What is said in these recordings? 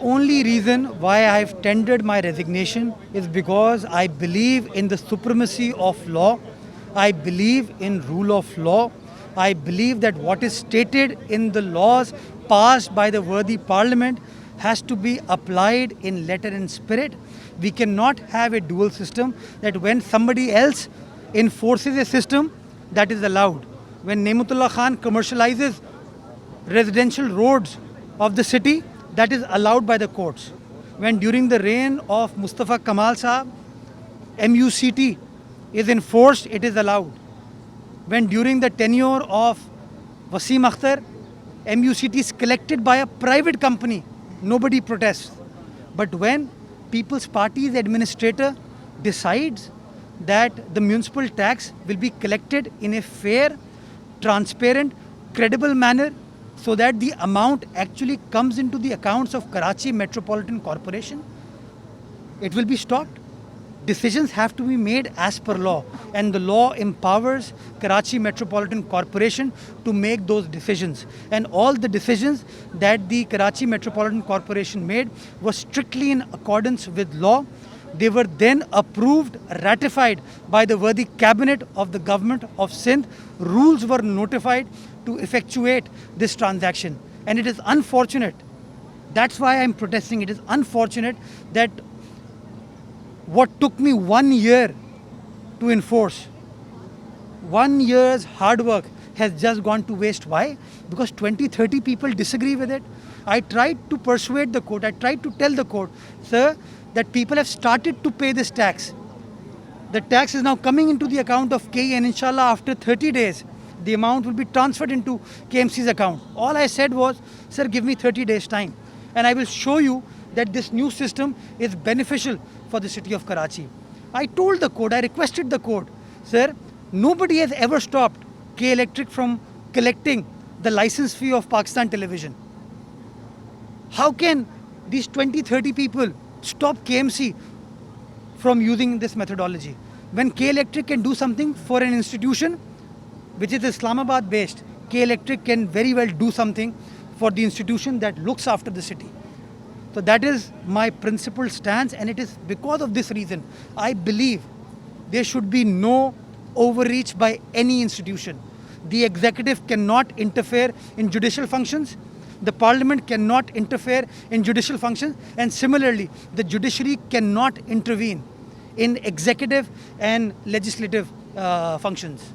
only reason why I've tendered my resignation is because I believe in the supremacy of law. I believe in rule of law. I believe that what is stated in the laws passed by the worthy parliament has to be applied in letter and spirit. We cannot have a dual system that when somebody else enforces a system, that is allowed. When Naimutallah Khan commercializes residential roads of the city, that is allowed by the courts. When during the reign of Mustafa Kamal Sahab, MUCT is enforced, it is allowed. When during the tenure of Waseem Akhter, MUCT is collected by a private company, nobody protests. But when People's Party's administrator decides that the municipal tax will be collected in a fair, transparent, credible manner so that the amount actually comes into the accounts of Karachi Metropolitan Corporation, it will be stopped. Decisions have to be made as per law, and the law empowers Karachi Metropolitan Corporation to make those decisions. And all the decisions that the Karachi Metropolitan Corporation made were strictly in accordance with law. They were then approved, ratified by the worthy cabinet of the government of Sindh. Rules were notified to effectuate this transaction. And it is unfortunate. That's why I'm protesting. It is unfortunate that what took me 1 year to enforce, 1 year's hard work has just gone to waste. Why? Because 20, 30 people disagree with it. I tried to persuade the court. I tried to tell the court, sir, that people have started to pay this tax. The tax is now coming into the account of KE, and inshallah after 30 days, the amount will be transferred into KMC's account. All I said was, sir, give me 30 days time, and I will show you that this new system is beneficial for the city of Karachi. I told the court, I requested the court, sir, nobody has ever stopped K Electric from collecting the license fee of Pakistan Television. How can these 20, 30 people stop KMC from using this methodology? When K Electric can do something for an institution which is Islamabad based, K Electric can very well do something for the institution that looks after the city. So that is my principled stance, and it is because of this reason I believe there should be no overreach by any institution. The executive cannot interfere in judicial functions. The parliament cannot interfere in judicial functions, and similarly, the judiciary cannot intervene in executive and legislative functions.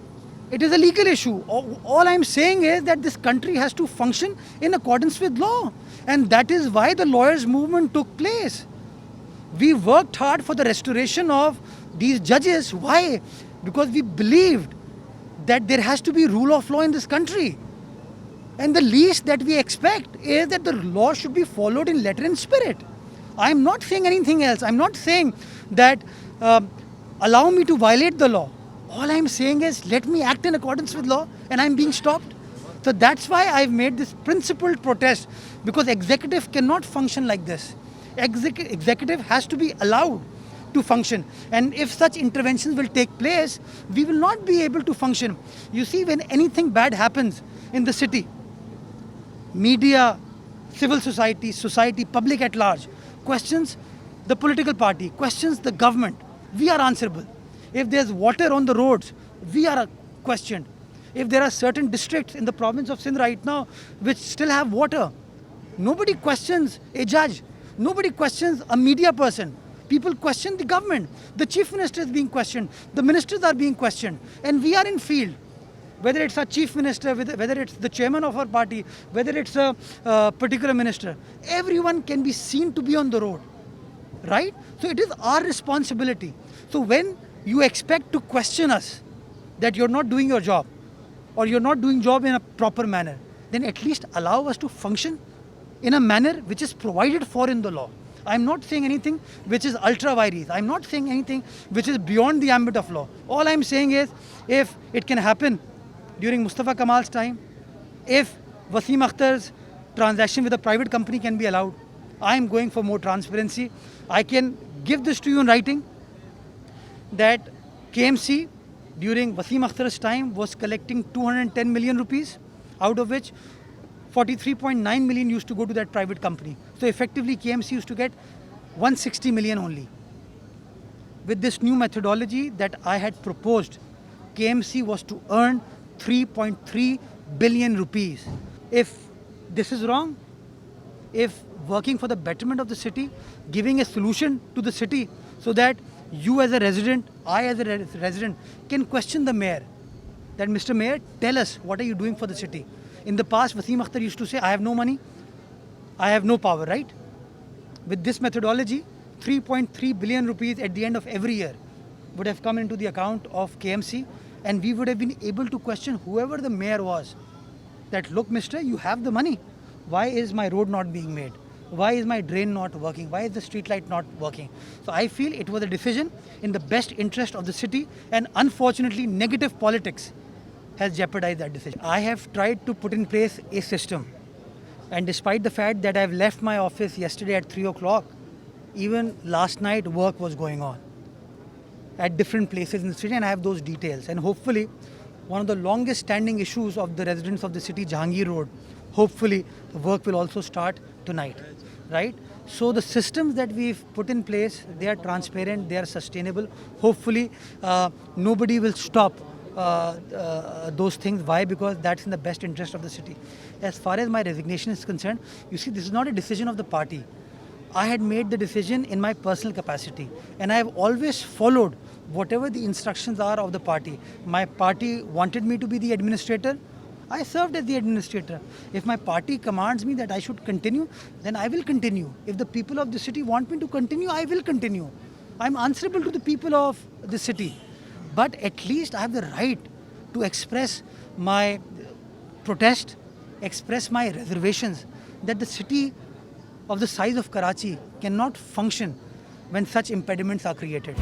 It is a legal issue. All I'm saying is that this country has to function in accordance with law. And that is why the lawyers' movement took place. We worked hard for the restoration of these judges. Why? Because we believed that there has to be rule of law in this country. And the least that we expect is that the law should be followed in letter and spirit. I'm not saying anything else. I'm not saying that allow me to violate the law. All I'm saying is let me act in accordance with law, and I'm being stopped. So that's why I've made this principled protest, because executive cannot function like this. Executive has to be allowed to function. And if such interventions will take place, we will not be able to function. You see, when anything bad happens in the city, media, civil society, public at large, questions the political party, questions the government, we are answerable. If there's water on the roads, we are questioned. If there are certain districts in the province of Sindh right now which still have water, nobody questions a judge. Nobody questions a media person. People question the government. The chief minister is being questioned. The ministers are being questioned. And we are in field. Whether it's our chief minister, whether it's the chairman of our party, whether it's a particular minister, everyone can be seen to be on the road. Right? So it is our responsibility. So when you expect to question us that you're not doing your job, or you're not doing job in a proper manner, then at least allow us to function in a manner which is provided for in the law. I'm not saying anything which is ultra vires. I'm not saying anything which is beyond the ambit of law. All I'm saying is, if it can happen during Mustafa Kamal's time, if Waseem Akhter's transaction with a private company can be allowed, I'm going for more transparency. I can give this to you in writing that KMC during Waseem Akhter's time was collecting 210 million rupees, out of which 43.9 million used to go to that private company. So effectively KMC used to get 160 million only. With this new methodology that I had proposed, KMC was to earn 3.3 billion rupees. If this is wrong, if working for the betterment of the city, giving a solution to the city so that you as a resident, I as a resident can question the mayor, that Mr. Mayor, tell us what are you doing for the city. In the past, Waseem Akhter used to say, I have no money, I have no power, right? With this methodology, 3.3 billion rupees at the end of every year would have come into the account of KMC, and we would have been able to question whoever the mayor was, that look mister, you have the money, why is my road not being made? Why is my drain not working? Why is the street light not working? So I feel it was a decision in the best interest of the city, and unfortunately negative politics has jeopardized that decision. I have tried to put in place a system, and despite the fact that I've left my office yesterday at 3 o'clock, even last night work was going on at different places in the city, and I have those details. And hopefully, one of the longest standing issues of the residents of the city, Jahangir Road, hopefully the work will also start tonight, right? So the systems that we've put in place, they are transparent, they are sustainable. Hopefully, nobody will stop those things. Why? Because that's in the best interest of the city. As far as my resignation is concerned, you see, this is not a decision of the party. I had made the decision in my personal capacity, and I have always followed whatever the instructions are of the party. My party wanted me to be the administrator, I served as the administrator. If my party commands me that I should continue, then I will continue. If the people of the city want me to continue, I will continue. I'm answerable to the people of the city. But at least I have the right to express my protest, express my reservations that the city of the size of Karachi cannot function when such impediments are created.